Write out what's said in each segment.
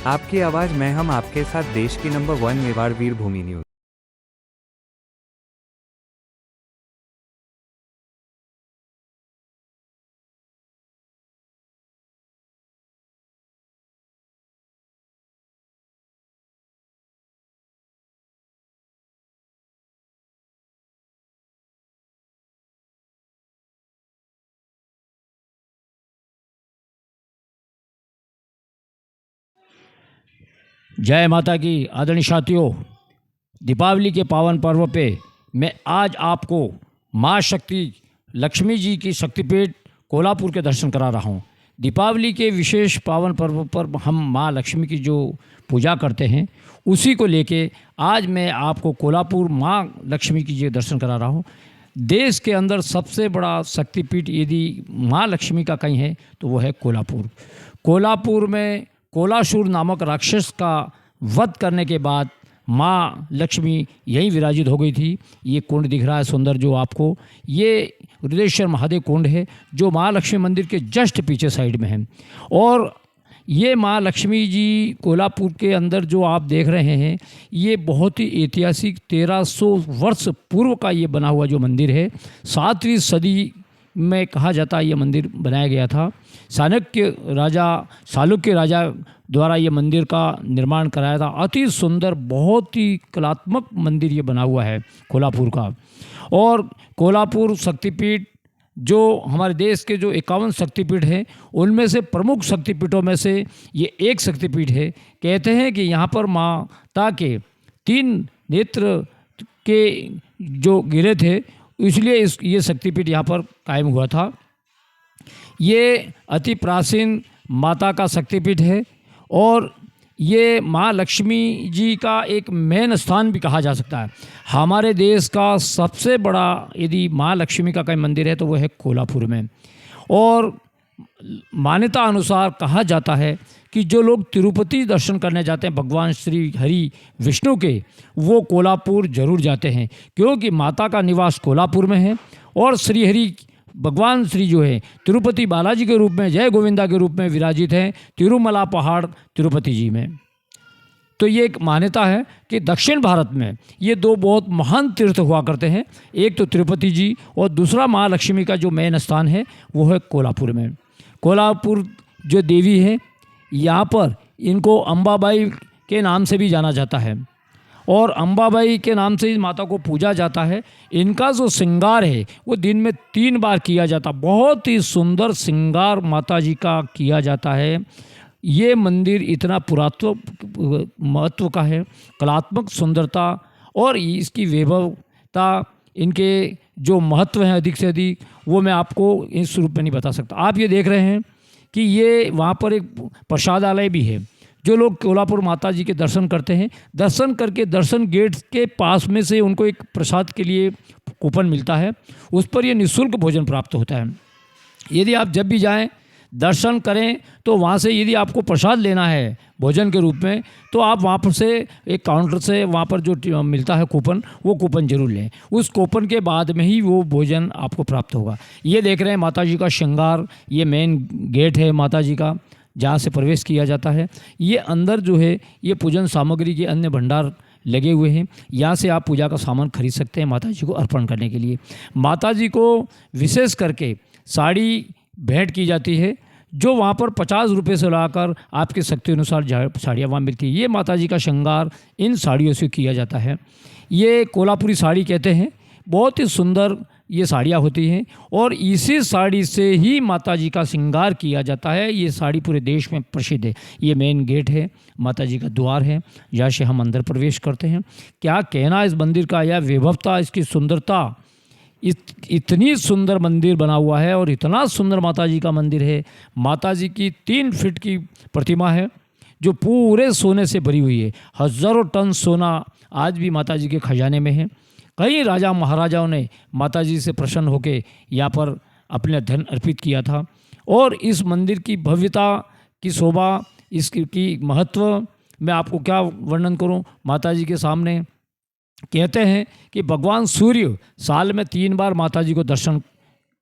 आपकी आवाज में हम आपके साथ देश की नंबर 1 मेवाड़ वीर भूमि न्यूज। जय माता की। आदरणीय साथियों, दीपावली के पावन पर्व पे मैं आज आपको माँ शक्ति लक्ष्मी जी की शक्तिपीठ कोल्हापुर के दर्शन करा रहा हूँ। दीपावली के विशेष पावन पर्व पर हम माँ लक्ष्मी की जो पूजा करते हैं उसी को लेके आज मैं आपको कोल्हापुर माँ लक्ष्मी की जो दर्शन करा रहा हूँ। देश के अंदर सबसे बड़ा शक्तिपीठ यदि माँ लक्ष्मी का कहीं है तो वो है कोल्हापुर। कोल्हापुर में कोलासुर नामक राक्षस का वध करने के बाद माँ लक्ष्मी यहीं विराजित हो गई थी। ये कुंड दिख रहा है सुंदर जो आपको, ये रुद्रेश्वर महादेव कुंड है जो माँ लक्ष्मी मंदिर के जस्ट पीछे साइड में है। और ये माँ लक्ष्मी जी कोल्हापुर के अंदर जो आप देख रहे हैं ये बहुत ही ऐतिहासिक 1300 वर्ष पूर्व का ये बना हुआ जो मंदिर है। 7वीं सदी में कहा जाता है ये मंदिर बनाया गया था। चालुक्य राजा द्वारा ये मंदिर का निर्माण कराया था। अति सुंदर, बहुत ही कलात्मक मंदिर ये बना हुआ है कोल्हापुर का। और कोल्हापुर शक्तिपीठ जो हमारे देश के जो 51 शक्तिपीठ हैं उनमें से प्रमुख शक्तिपीठों में से ये एक शक्तिपीठ है। कहते हैं कि यहाँ पर माता के 3 नेत्र के जो गिरे थे इसलिए ये शक्तिपीठ यहाँ पर कायम हुआ था। ये अति प्राचीन माता का शक्तिपीठ है और ये माँ लक्ष्मी जी का एक मेन स्थान भी कहा जा सकता है। हमारे देश का सबसे बड़ा यदि माँ लक्ष्मी का कोई मंदिर है तो वो है कोल्हापुर में। और मान्यता अनुसार कहा जाता है कि जो लोग तिरुपति दर्शन करने जाते हैं भगवान श्री हरि विष्णु के, वो कोल्हापुर जरूर जाते हैं क्योंकि माता का निवास कोल्हापुर में है। और श्री हरि भगवान श्री जो है तिरुपति बालाजी के रूप में, जय गोविंदा के रूप में विराजित हैं तिरुमला पहाड़ तिरुपति जी में। तो ये एक मान्यता है कि दक्षिण भारत में ये 2 बहुत महान तीर्थ हुआ करते हैं, एक तो तिरुपति जी और दूसरा माँ लक्ष्मी का जो मेन स्थान है वो है कोल्हापुर में। कोल्हापुर जो देवी है यहाँ पर इनको अंबाबाई के नाम से भी जाना जाता है और अंबाबाई के नाम से इस माता को पूजा जाता है। इनका जो श्रृंगार है वो दिन में 3 बार किया जाता, बहुत ही सुंदर श्रृंगार माता जी का किया जाता है। ये मंदिर इतना पुरातत्व महत्व का है, कलात्मक सुंदरता और इसकी वैभवता, इनके जो महत्व हैं अधिक से अधिक वो मैं आपको इस रूप में नहीं बता सकता। आप ये देख रहे हैं कि ये वहाँ पर एक प्रसादालय भी है। जो लोग कोल्हापुर माता जी के दर्शन करते हैं, दर्शन करके दर्शन गेट के पास में से उनको एक प्रसाद के लिए कूपन मिलता है, उस पर ये निःशुल्क भोजन प्राप्त होता है। यदि आप जब भी जाएं दर्शन करें तो वहाँ से यदि आपको प्रसाद लेना है भोजन के रूप में तो आप वहाँ पर से एक काउंटर से वहाँ पर जो मिलता है कूपन, वो कूपन जरूर लें। उस कूपन के बाद में ही वो भोजन आपको प्राप्त होगा। ये देख रहे हैं माता जी का श्रृंगार, ये मेन गेट है माता जी का जहाँ से प्रवेश किया जाता है। ये अंदर जो है ये पूजन सामग्री के अन्य भंडार लगे हुए हैं, यहाँ से आप पूजा का सामान खरीद सकते हैं माता जी को अर्पण करने के लिए। माता जी को विशेष करके साड़ी भेंट की जाती है जो वहाँ पर 50 रुपये से लाकर आपके शक्ति अनुसार साड़ियाँ वहाँ मिलती है। ये माता जी का श्रृंगार इन साड़ियों से किया जाता है। ये कोल्हापुरी साड़ी कहते हैं, बहुत ही सुंदर ये साड़ियाँ होती हैं और इसी साड़ी से ही माता जी का श्रृंगार किया जाता है। ये साड़ी पूरे देश में प्रसिद्ध है। ये मेन गेट है, माता जी का द्वार है, जहाँ से हम अंदर प्रवेश करते हैं। क्या कहना इस मंदिर का, यह वैभवता, इसकी सुंदरता, इतनी सुंदर मंदिर बना हुआ है और इतना सुंदर माता जी का मंदिर है। माता जी की 3 फीट की प्रतिमा है जो पूरे सोने से भरी हुई है। हज़ारों टन सोना आज भी माता जी के खजाने में है। कई राजा महाराजाओं ने माता जी से प्रसन्न होकर यहाँ पर अपने धन अर्पित किया था। और इस मंदिर की भव्यता की शोभा, इसकी महत्व मैं आपको क्या वर्णन करूं। माता जी के सामने कहते हैं कि भगवान सूर्य साल में 3 बार माता जी को दर्शन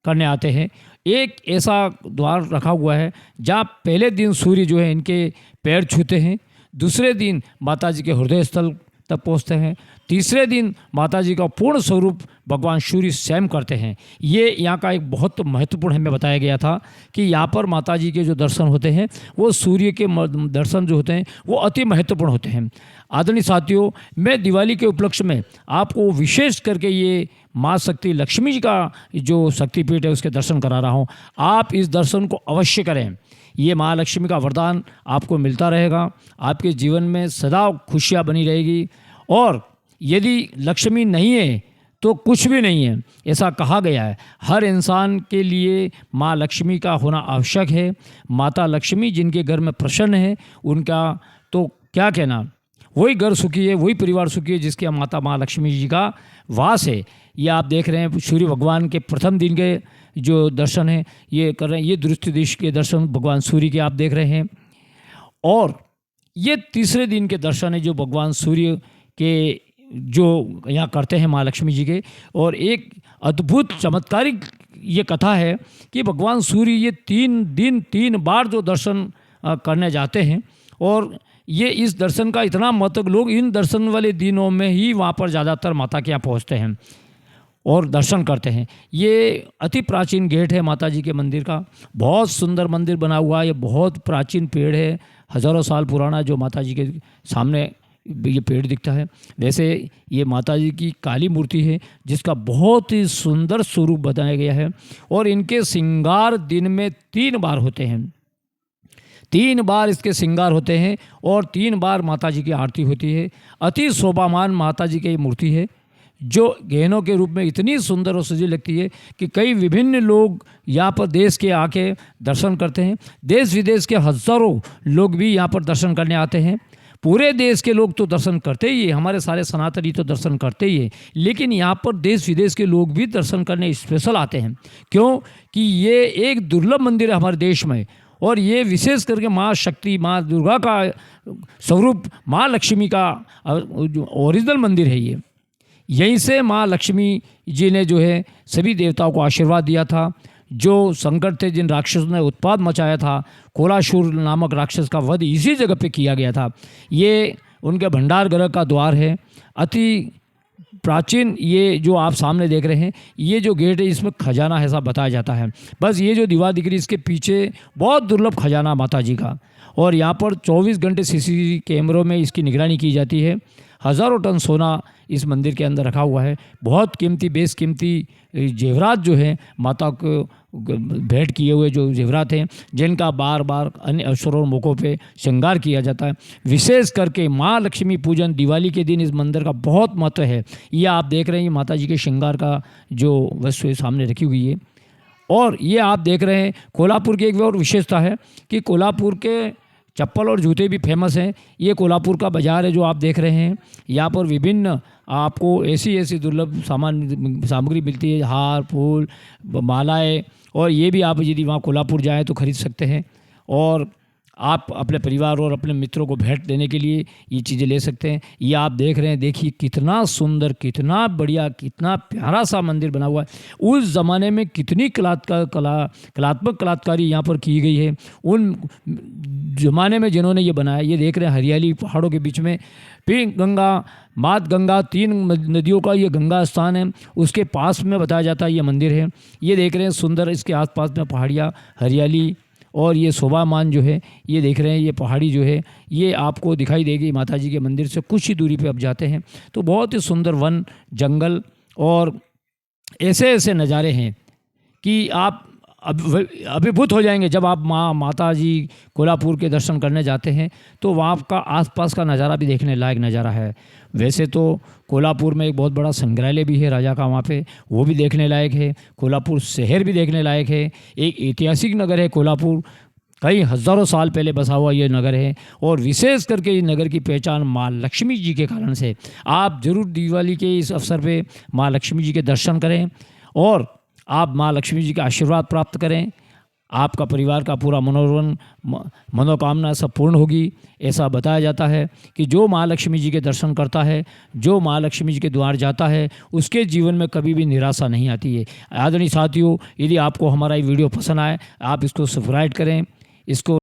करने आते हैं। एक ऐसा द्वार रखा हुआ है जहाँ पहले दिन सूर्य जो है इनके पैर छूते हैं, दूसरे दिन माता जी के हृदय स्थल तक पहुँचते हैं। तीसरे दिन माता जी का पूर्ण स्वरूप भगवान सूर्य स्वयं करते हैं। ये यहाँ का एक बहुत महत्वपूर्ण हमें बताया गया था कि यहाँ पर माता जी के जो दर्शन होते हैं वो सूर्य के दर्शन जो होते हैं वो अति महत्वपूर्ण होते हैं। आदरणीय साथियों, मैं दिवाली के उपलक्ष्य में आपको विशेष करके ये माँ शक्ति लक्ष्मी जी का जो शक्तिपीठ है उसके दर्शन करा रहा हूँ। आप इस दर्शन को अवश्य करें। ये माँ लक्ष्मी का वरदान आपको मिलता रहेगा, आपके जीवन में सदा खुशियाँ बनी रहेगी। और यदि लक्ष्मी नहीं है तो कुछ भी नहीं है, ऐसा कहा गया है। हर इंसान के लिए माँ लक्ष्मी का होना आवश्यक है। माता लक्ष्मी जिनके घर में प्रसन्न है उनका तो क्या कहना, वही घर सुखी है, वही परिवार सुखी है जिसके माता माँ लक्ष्मी जी का वास है। ये आप देख रहे हैं सूर्य भगवान के प्रथम दिन के जो दर्शन है ये कर रहे हैं। ये दृष्टि दिश के दर्शन भगवान सूर्य के आप देख रहे हैं। और ये तीसरे दिन के दर्शन है जो भगवान सूर्य के जो यहाँ करते हैं माँ लक्ष्मी जी के। और एक अद्भुत चमत्कारिक ये कथा है कि भगवान सूर्य ये 3 दिन 3 बार जो दर्शन करने जाते हैं। और ये इस दर्शन का इतना महत्व, लोग इन दर्शन वाले दिनों में ही वहाँ पर ज़्यादातर माता के यहाँ पहुँचते हैं और दर्शन करते हैं। ये अति प्राचीन गेट है माता जी के मंदिर का। बहुत सुंदर मंदिर बना हुआ है। ये बहुत प्राचीन पेड़ है, हज़ारों साल पुराना, जो माता जी के सामने ये पेड़ दिखता है। वैसे ये माता जी की काली मूर्ति है जिसका बहुत ही सुंदर स्वरूप बताया गया है। और इनके श्रृंगार दिन में 3 बार होते हैं। 3 बार इसके श्रृंगार होते हैं और 3 बार माता जी की आरती होती है। अति शोभामान माता जी की मूर्ति है जो गहनों के रूप में इतनी सुंदर और सजी लगती है कि कई विभिन्न लोग यहाँ पर देश के आके दर्शन करते हैं। देश विदेश के हज़ारों लोग भी यहाँ पर दर्शन करने आते हैं। पूरे देश के लोग तो दर्शन करते ही है, हमारे सारे सनातनी तो दर्शन करते ही है, लेकिन यहाँ पर देश विदेश के लोग भी दर्शन करने स्पेशल आते हैं। क्यों कि ये एक दुर्लभ मंदिर है हमारे देश में। और ये विशेष करके माँ शक्ति, माँ दुर्गा का स्वरूप, माँ लक्ष्मी का ओरिजिनल मंदिर है ये। यहीं से माँ लक्ष्मी जी ने जो है सभी देवताओं को आशीर्वाद दिया था। जो संकट थे, जिन राक्षसों ने उत्पात मचाया था, कोलाशुर नामक राक्षस का वध इसी जगह पे किया गया था। ये उनके भंडार गृह का द्वार है। अति प्राचीन ये जो आप सामने देख रहे हैं, ये जो गेट है इसमें खजाना ऐसा बताया जाता है। बस ये जो दीवार दिख रही है इसके पीछे बहुत दुर्लभ खजाना माता जी का। और यहाँ पर 24 घंटे सीसीटीवी कैमरों में इसकी निगरानी की जाती है। हज़ारों टन सोना इस मंदिर के अंदर रखा हुआ है। बहुत कीमती बेशकीमती जेवरात जो है माता को भेंट किए हुए जो जेवरात हैं, जिनका बार बार अन्य अवसरों और मौक़ों पे श्रृंगार किया जाता है। विशेष करके माँ लक्ष्मी पूजन दिवाली के दिन इस मंदिर का बहुत महत्व है। ये आप देख रहे हैं माता जी के श्रृंगार का जो वस्तु सामने रखी हुई है। और ये आप देख रहे हैं कोल्हापुर की एक और विशेषता है कि कोल्हापुर के चप्पल और जूते भी फेमस हैं। ये कोल्हापुर का बाज़ार है जो आप देख रहे हैं। यहाँ पर विभिन्न आपको ऐसी दुर्लभ सामग्री मिलती है, हार, फूल, मालाएँ। और ये भी आप यदि वहाँ कोल्हापुर जाएँ तो खरीद सकते हैं। और आप अपने परिवार और अपने मित्रों को भेंट देने के लिए ये चीज़ें ले सकते हैं। ये आप देख रहे हैं, देखिए कितना सुंदर, कितना बढ़िया, कितना प्यारा सा मंदिर बना हुआ है। उस ज़माने में कितनी कलात्मक कलाकारी यहाँ पर की गई है उन ज़माने में जिन्होंने ये बनाया। ये देख रहे हैं हरियाली पहाड़ों के बीच में पिंक गंगा, मात गंगा, 3 नदियों का ये गंगा स्थान है। उसके पास में बताया जाता है ये मंदिर है। ये देख रहे हैं सुंदर, इसके आसपास में पहाड़ियाँ, हरियाली और ये शोभामान जो है ये देख रहे हैं। ये पहाड़ी जो है ये आपको दिखाई देगी माता जी के मंदिर से कुछ ही दूरी पे आप जाते हैं तो बहुत ही सुंदर वन, जंगल और ऐसे नज़ारे हैं कि आप अभिभूत हो जाएंगे। जब आप माता जी कोल्हापुर के दर्शन करने जाते हैं तो वहाँ का आसपास का नज़ारा भी देखने लायक नज़ारा है। वैसे तो कोल्हापुर में एक बहुत बड़ा संग्रहालय भी है राजा का, वहाँ पे वो भी देखने लायक है। कोल्हापुर शहर भी देखने लायक है। एक ऐतिहासिक नगर है कोल्हापुर, कई हज़ारों साल पहले बसा हुआ ये नगर है। और विशेष करके इस नगर की पहचान माँ लक्ष्मी जी के कारण से। आप ज़रूर दिवाली के इस अवसर पे माँ लक्ष्मी जी के दर्शन करें और आप माँ लक्ष्मी जी का आशीर्वाद प्राप्त करें। आपका परिवार का पूरा मनोकामना सब पूर्ण होगी। ऐसा बताया जाता है कि जो माँ लक्ष्मी जी के दर्शन करता है, जो माँ लक्ष्मी जी के द्वार जाता है, उसके जीवन में कभी भी निराशा नहीं आती है। आदरणीय साथियों, यदि आपको हमारा ये वीडियो पसंद आए, आप इसको सब्सक्राइब करें, इसको